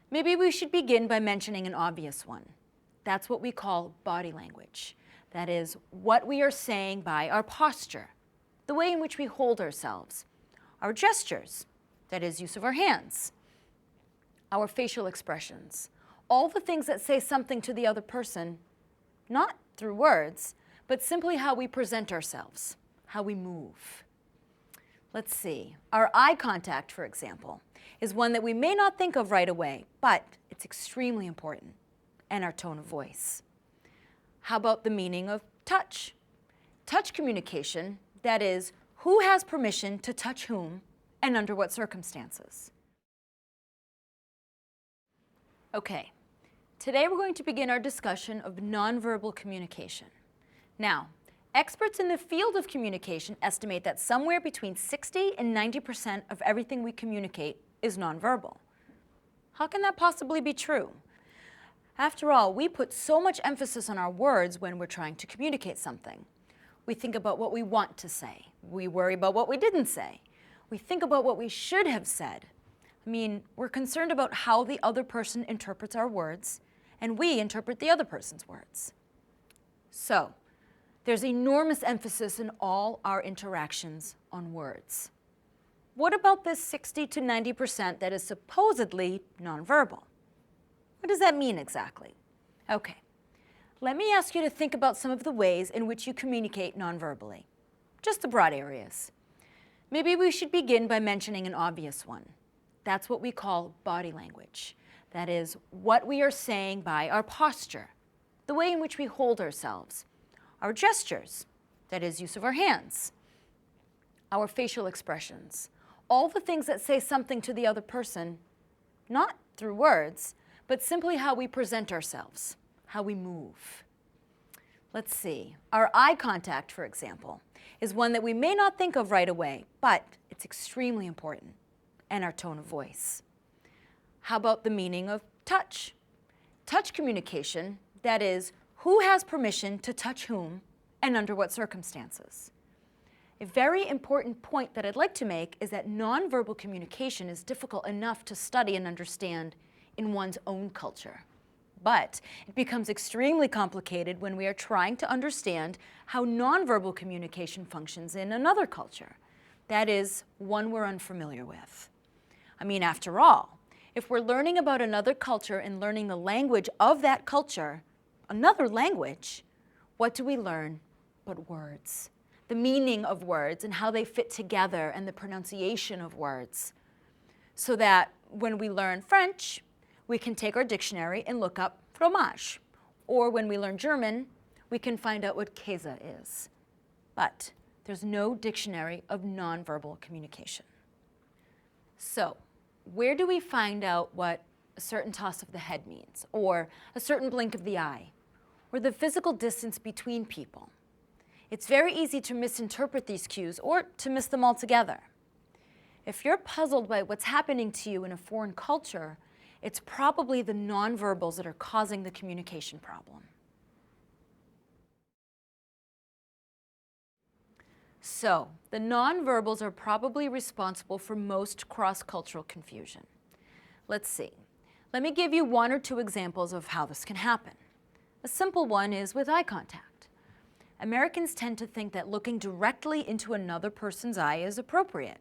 Maybe we should begin by mentioning an obvious one. That's what we call body language. That is, what we are saying by our posture, the way in which we hold ourselves, our gestures, that is, use of our hands, our facial expressions, all the things that say something to the other person, not through words, but simply how we present ourselves, how we move. Let's see. Our eye contact, for example, is one that we may not think of right away, but it's extremely important, and our tone of voice. How about the meaning of touch? Touch communication, that is, who has permission to touch whom and under what circumstances. Okay, today we're going to begin our discussion of nonverbal communication. Now, experts in the field of communication estimate that somewhere between 60 and 90% of everything we communicate is nonverbal. How can that possibly be true? After all, we put so much emphasis on our words when we're trying to communicate something. We think about what we want to say. We worry about what we didn't say. We think about what we should have said. We're concerned about how the other person interprets our words, and we interpret the other person's words. So, there's enormous emphasis in all our interactions on words. What about this 60 to 90% that is supposedly nonverbal? What does that mean exactly? Okay, let me ask you to think about some of the ways in which you communicate nonverbally. Just the broad areas. Maybe we should begin by mentioning an obvious one. That's what we call body language. That is, what we are saying by our posture, the way in which we hold ourselves, our gestures, that is, use of our hands, our facial expressions, all the things that say something to the other person, not through words, but simply how we present ourselves, how we move. Let's see. Our eye contact, for example, is one that we may not think of right away, but it's extremely important, and our tone of voice. How about the meaning of touch? Touch communication, that is, who has permission to touch whom and under what circumstances. A very important point that I'd like to make is that nonverbal communication is difficult enough to study and understand in one's own culture. But it becomes extremely complicated when we are trying to understand how nonverbal communication functions in another culture. That is, one we're unfamiliar with. After all, if we're learning about another culture and learning the language of that culture, another language, what do we learn but words? The meaning of words and how they fit together and the pronunciation of words. So that when we learn French, we can take our dictionary and look up fromage. Or when we learn German, we can find out what Käse is. But there's no dictionary of nonverbal communication. So, where do we find out what a certain toss of the head means, or a certain blink of the eye, or the physical distance between people? It's very easy to misinterpret these cues or to miss them altogether. If you're puzzled by what's happening to you in a foreign culture, it's probably the nonverbals that are causing the communication problem. So, the nonverbals are probably responsible for most cross-cultural confusion. Let's see. Let me give you one or two examples of how this can happen. A simple one is with eye contact. Americans tend to think that looking directly into another person's eye is appropriate,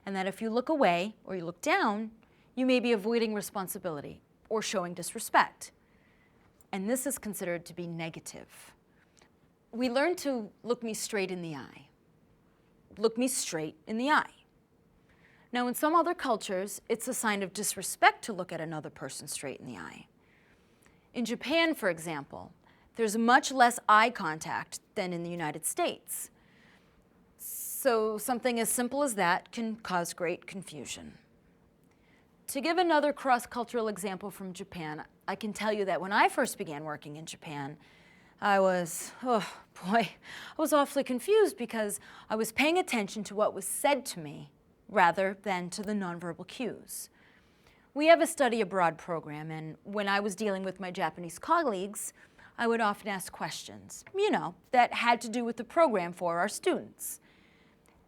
and that if you look away or you look down, you may be avoiding responsibility or showing disrespect. And this is considered to be negative. We learn to look me straight in the eye. Look me straight in the eye. Now, in some other cultures, it's a sign of disrespect to look at another person straight in the eye. In Japan, for example, there's much less eye contact than in the United States. So something as simple as that can cause great confusion. To give another cross-cultural example from Japan, I can tell you that when I first began working in Japan, I was awfully confused because I was paying attention to what was said to me rather than to the nonverbal cues. We have a study abroad program, and when I was dealing with my Japanese colleagues, I would often ask questions, that had to do with the program for our students.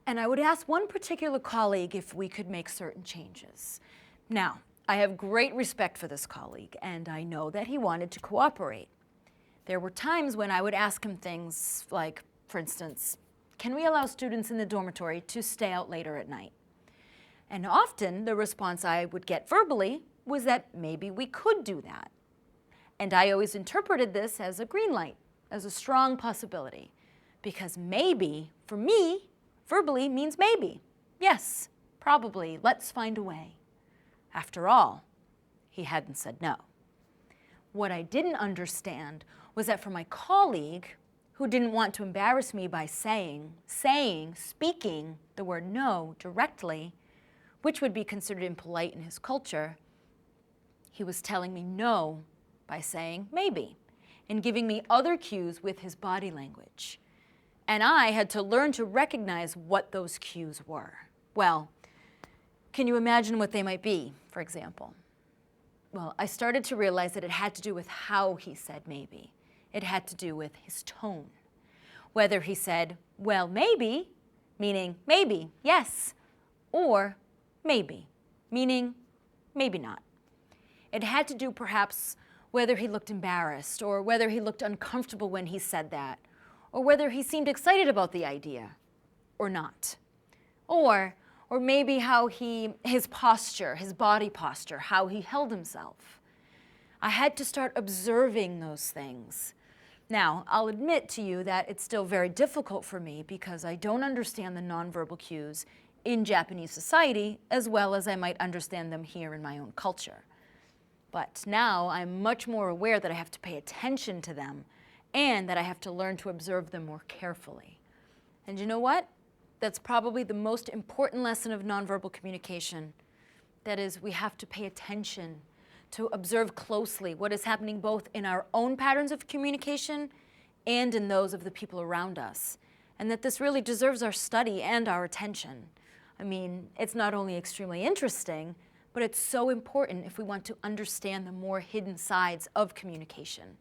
And I would ask one particular colleague if we could make certain changes. Now, I have great respect for this colleague, and I know that he wanted to cooperate. There were times when I would ask him things like, for instance, can we allow students in the dormitory to stay out later at night? And often the response I would get verbally was that maybe we could do that. And I always interpreted this as a green light, as a strong possibility, because maybe, for me, verbally means maybe. Yes, probably, let's find a way. After all, he hadn't said no. What I didn't understand was that for my colleague, who didn't want to embarrass me by speaking the word no directly, which would be considered impolite in his culture, he was telling me no by saying maybe and giving me other cues with his body language. And I had to learn to recognize what those cues were. Well, can you imagine what they might be, for example? Well, I started to realize that it had to do with how he said maybe. It had to do with his tone. Whether he said, well, maybe, meaning maybe, yes, or maybe, meaning maybe not. It had to do perhaps whether he looked embarrassed or whether he looked uncomfortable when he said that, or whether he seemed excited about the idea or not. Or maybe how his posture, his body posture, how he held himself. I had to start observing those things. Now, I'll admit to you that it's still very difficult for me because I don't understand the nonverbal cues in Japanese society as well as I might understand them here in my own culture. But now I'm much more aware that I have to pay attention to them and that I have to learn to observe them more carefully. And you know what? That's probably the most important lesson of nonverbal communication. That is, we have to pay attention, to observe closely what is happening both in our own patterns of communication and in those of the people around us. And that this really deserves our study and our attention. I mean, it's not only extremely interesting, but it's so important if we want to understand the more hidden sides of communication.